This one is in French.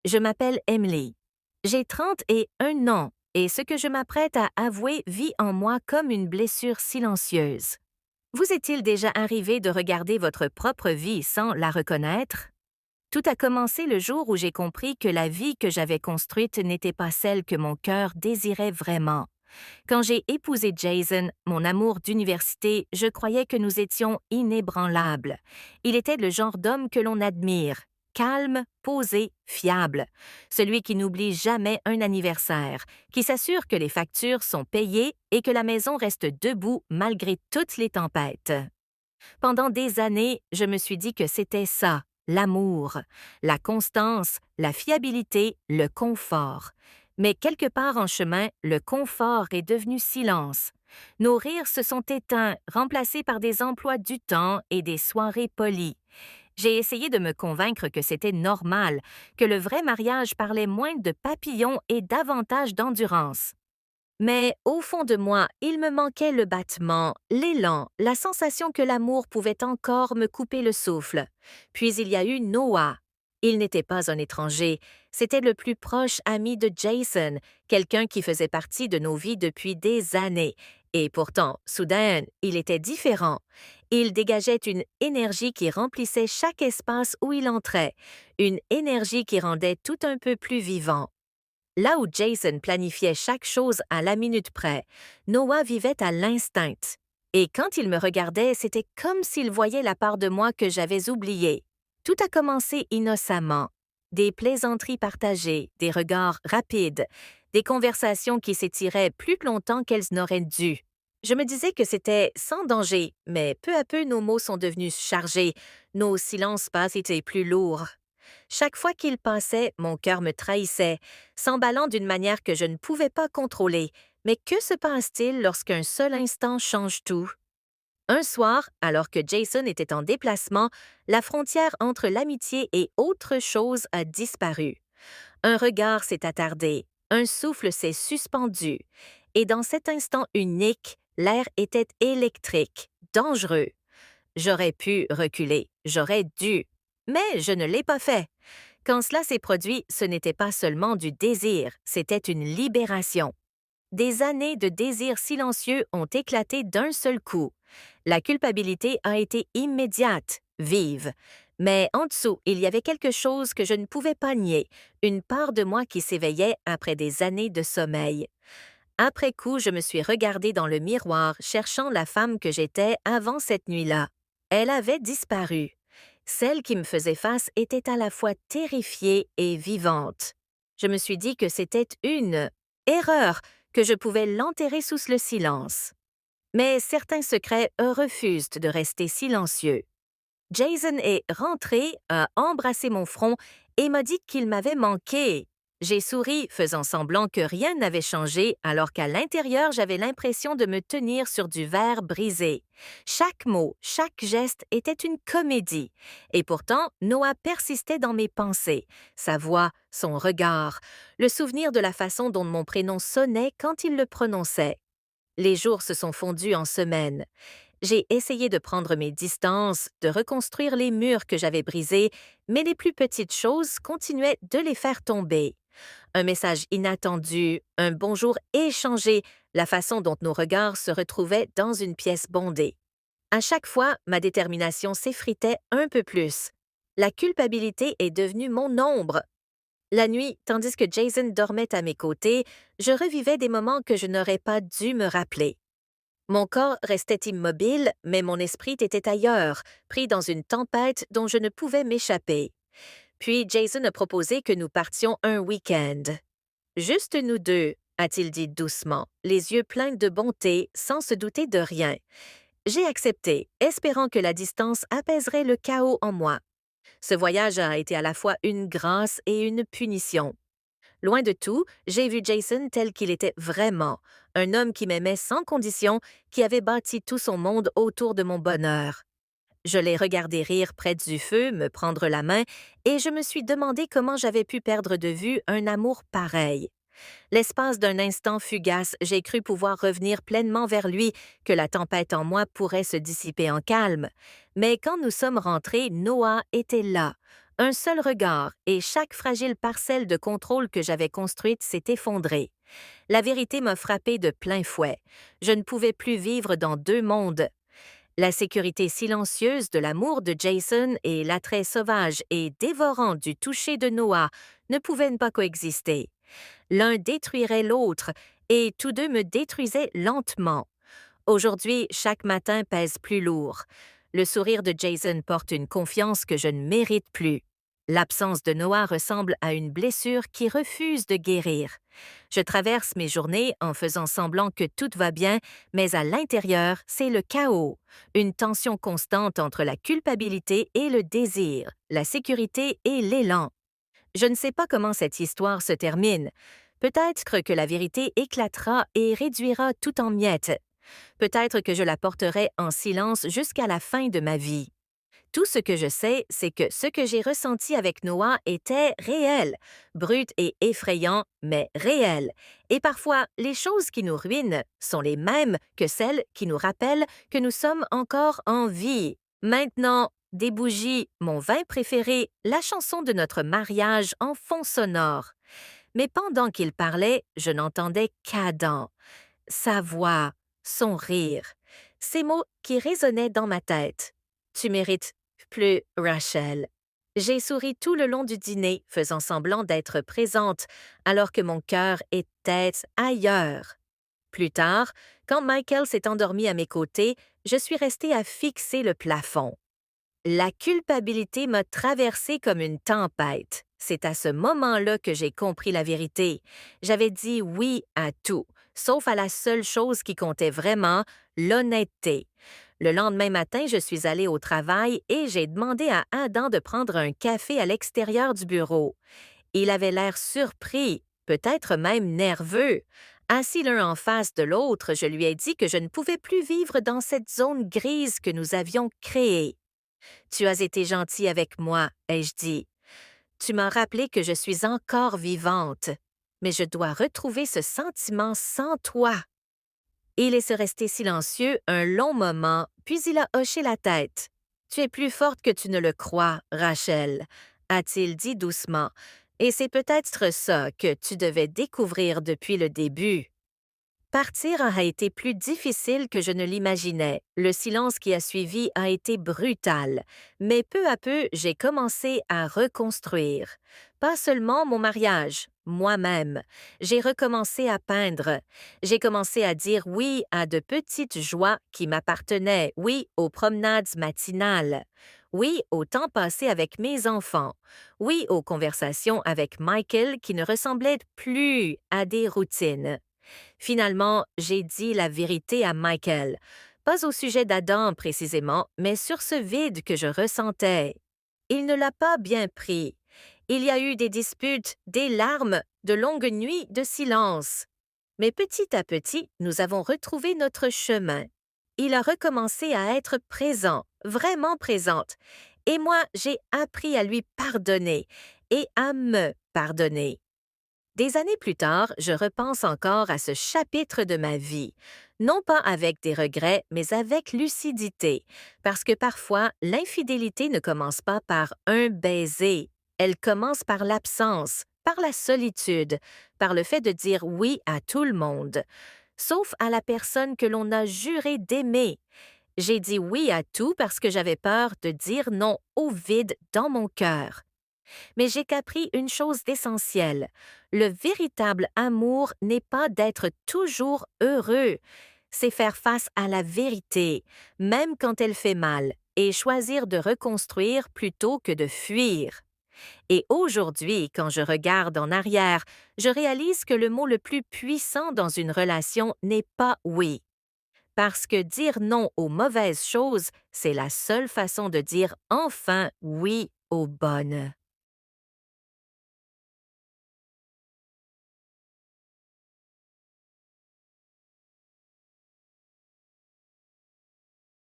Je m'appelle Emily. J'ai 31 ans et ce que je m'apprête à avouer vit en moi comme une blessure silencieuse. Vous est-il déjà arrivé de regarder votre propre vie sans la reconnaître? Tout a commencé le jour où j'ai compris que la vie que j'avais construite n'était pas celle que mon cœur désirait vraiment. Quand j'ai épousé Jason, mon amour d'université, je croyais que nous étions inébranlables. Il était le genre d'homme que l'on admire, calme, posé, fiable, celui qui n'oublie jamais un anniversaire, qui s'assure que les factures sont payées et que la maison reste debout malgré toutes les tempêtes. Pendant des années, je me suis dit que c'était ça, l'amour, la constance, la fiabilité, le confort. Mais quelque part en chemin, le confort est devenu silence. Nos rires se sont éteints, remplacés par des emplois du temps et des soirées polies. J'ai essayé de me convaincre que c'était normal, que le vrai mariage parlait moins de papillons et davantage d'endurance. Mais au fond de moi, il me manquait le battement, l'élan, la sensation que l'amour pouvait encore me couper le souffle. Puis il y a eu Noah. Il n'était pas un étranger, c'était le plus proche ami de Jason, quelqu'un qui faisait partie de nos vies depuis des années. Et pourtant, soudain, il était différent. Il dégageait une énergie qui remplissait chaque espace où il entrait, une énergie qui rendait tout un peu plus vivant. Là où Jason planifiait chaque chose à la minute près, Noah vivait à l'instinct. Et quand il me regardait, c'était comme s'il voyait la part de moi que j'avais oubliée. Tout a commencé innocemment. Des plaisanteries partagées, des regards rapides, des conversations qui s'étiraient plus longtemps qu'elles n'auraient dû. Je me disais que c'était sans danger, mais peu à peu nos mots sont devenus chargés, nos silences passent étaient plus lourds. Chaque fois qu'il passait, mon cœur me trahissait, s'emballant d'une manière que je ne pouvais pas contrôler. Mais que se passe-t-il lorsqu'un seul instant change tout? Un soir, alors que Jason était en déplacement, la frontière entre l'amitié et autre chose a disparu. Un regard s'est attardé, un souffle s'est suspendu, et dans cet instant unique, l'air était électrique, dangereux. J'aurais pu reculer, j'aurais dû, mais je ne l'ai pas fait. Quand cela s'est produit, ce n'était pas seulement du désir, c'était une libération. Des années de désir silencieux ont éclaté d'un seul coup. La culpabilité a été immédiate, vive. Mais en dessous, il y avait quelque chose que je ne pouvais pas nier, une part de moi qui s'éveillait après des années de sommeil. Après coup, je me suis regardée dans le miroir, cherchant la femme que j'étais avant cette nuit-là. Elle avait disparu. Celle qui me faisait face était à la fois terrifiée et vivante. Je me suis dit que c'était une erreur, que je pouvais l'enterrer sous le silence. Mais certains secrets refusent de rester silencieux. Jason est rentré, a embrassé mon front et m'a dit qu'il m'avait manqué. J'ai souri, faisant semblant que rien n'avait changé, alors qu'à l'intérieur, j'avais l'impression de me tenir sur du verre brisé. Chaque mot, chaque geste était une comédie. Et pourtant, Noah persistait dans mes pensées. Sa voix, son regard, le souvenir de la façon dont mon prénom sonnait quand il le prononçait. Les jours se sont fondus en semaines. J'ai essayé de prendre mes distances, de reconstruire les murs que j'avais brisés, mais les plus petites choses continuaient de les faire tomber. Un message inattendu, un bonjour échangé, la façon dont nos regards se retrouvaient dans une pièce bondée. À chaque fois, ma détermination s'effritait un peu plus. La culpabilité est devenue mon ombre. La nuit, tandis que Jason dormait à mes côtés, je revivais des moments que je n'aurais pas dû me rappeler. Mon corps restait immobile, mais mon esprit était ailleurs, pris dans une tempête dont je ne pouvais m'échapper. Puis Jason a proposé que nous partions un week-end. Juste nous deux, a-t-il dit doucement, les yeux pleins de bonté, sans se douter de rien. J'ai accepté, espérant que la distance apaiserait le chaos en moi. Ce voyage a été à la fois une grâce et une punition. Loin de tout, j'ai vu Jason tel qu'il était vraiment, un homme qui m'aimait sans condition, qui avait bâti tout son monde autour de mon bonheur. Je l'ai regardé rire près du feu, me prendre la main, et je me suis demandé comment j'avais pu perdre de vue un amour pareil. L'espace d'un instant fugace, j'ai cru pouvoir revenir pleinement vers lui, que la tempête en moi pourrait se dissiper en calme. Mais quand nous sommes rentrés, Noah était là, Un seul regard et chaque fragile parcelle de contrôle que j'avais construite s'est effondrée. La vérité m'a frappé de plein fouet. Je ne pouvais plus vivre dans deux mondes. La sécurité silencieuse de l'amour de Jason et l'attrait sauvage et dévorant du toucher de Noah ne pouvaient pas coexister. L'un détruirait l'autre et tous deux me détruisaient lentement. Aujourd'hui, chaque matin pèse plus lourd. Le sourire de Jason porte une confiance que je ne mérite plus. L'absence de Noah ressemble à une blessure qui refuse de guérir. Je traverse mes journées en faisant semblant que tout va bien, mais à l'intérieur, c'est le chaos. Une tension constante entre la culpabilité et le désir, la sécurité et l'élan. Je ne sais pas comment cette histoire se termine. Peut-être que la vérité éclatera et réduira tout en miettes. Peut-être que je la porterai en silence jusqu'à la fin de ma vie. Tout ce que je sais, c'est que ce que j'ai ressenti avec Noah était réel, brut et effrayant, mais réel. Et parfois, les choses qui nous ruinent sont les mêmes que celles qui nous rappellent que nous sommes encore en vie. Maintenant, des bougies, mon vin préféré, la chanson de notre mariage en fond sonore. Mais pendant qu'il parlait, je n'entendais qu'Adam. Sa voix, son rire, ces mots qui résonnaient dans ma tête. Tu mérites plus, Rachel. J'ai souri tout le long du dîner, faisant semblant d'être présente, alors que mon cœur était ailleurs. Plus tard, quand Michael s'est endormi à mes côtés, je suis restée à fixer le plafond. La culpabilité m'a traversée comme une tempête. C'est à ce moment-là que j'ai compris la vérité. J'avais dit oui à tout, sauf à la seule chose qui comptait vraiment, l'honnêteté. Le lendemain matin, je suis allée au travail et j'ai demandé à Adam de prendre un café à l'extérieur du bureau. Il avait l'air surpris, peut-être même nerveux. Assis l'un en face de l'autre, je lui ai dit que je ne pouvais plus vivre dans cette zone grise que nous avions créée. Tu as été gentil avec moi, ai-je dit. Tu m'as rappelé que je suis encore vivante, mais je dois retrouver ce sentiment sans toi. Il est resté silencieux un long moment, puis il a hoché la tête. Tu es plus forte que tu ne le crois, Rachel, a-t-il dit doucement, et c'est peut-être ça que tu devais découvrir depuis le début. Partir a été plus difficile que je ne l'imaginais. Le silence qui a suivi a été brutal, mais peu à peu, j'ai commencé à reconstruire. Pas seulement mon mariage, moi-même. J'ai recommencé à peindre. J'ai commencé à dire oui à de petites joies qui m'appartenaient, oui aux promenades matinales, oui au temps passé avec mes enfants, oui aux conversations avec Michael qui ne ressemblaient plus à des routines. Finalement, j'ai dit la vérité à Michael, pas au sujet d'Adam précisément, mais sur ce vide que je ressentais. Il ne l'a pas bien pris. Il y a eu des disputes, des larmes, de longues nuits de silence. Mais petit à petit, nous avons retrouvé notre chemin. Il a recommencé à être présent, vraiment présente, et moi, j'ai appris à lui pardonner et à me pardonner. Des années plus tard, je repense encore à ce chapitre de ma vie, non pas avec des regrets, mais avec lucidité, parce que parfois, l'infidélité ne commence pas par un baiser, elle commence par l'absence, par la solitude, par le fait de dire oui à tout le monde, sauf à la personne que l'on a juré d'aimer. J'ai dit oui à tout parce que j'avais peur de dire non au vide dans mon cœur. Mais j'ai compris une chose d'essentielle. Le véritable amour n'est pas d'être toujours heureux. C'est faire face à la vérité, même quand elle fait mal, et choisir de reconstruire plutôt que de fuir. Et aujourd'hui, quand je regarde en arrière, je réalise que le mot le plus puissant dans une relation n'est pas oui. Parce que dire non aux mauvaises choses, c'est la seule façon de dire enfin oui aux bonnes.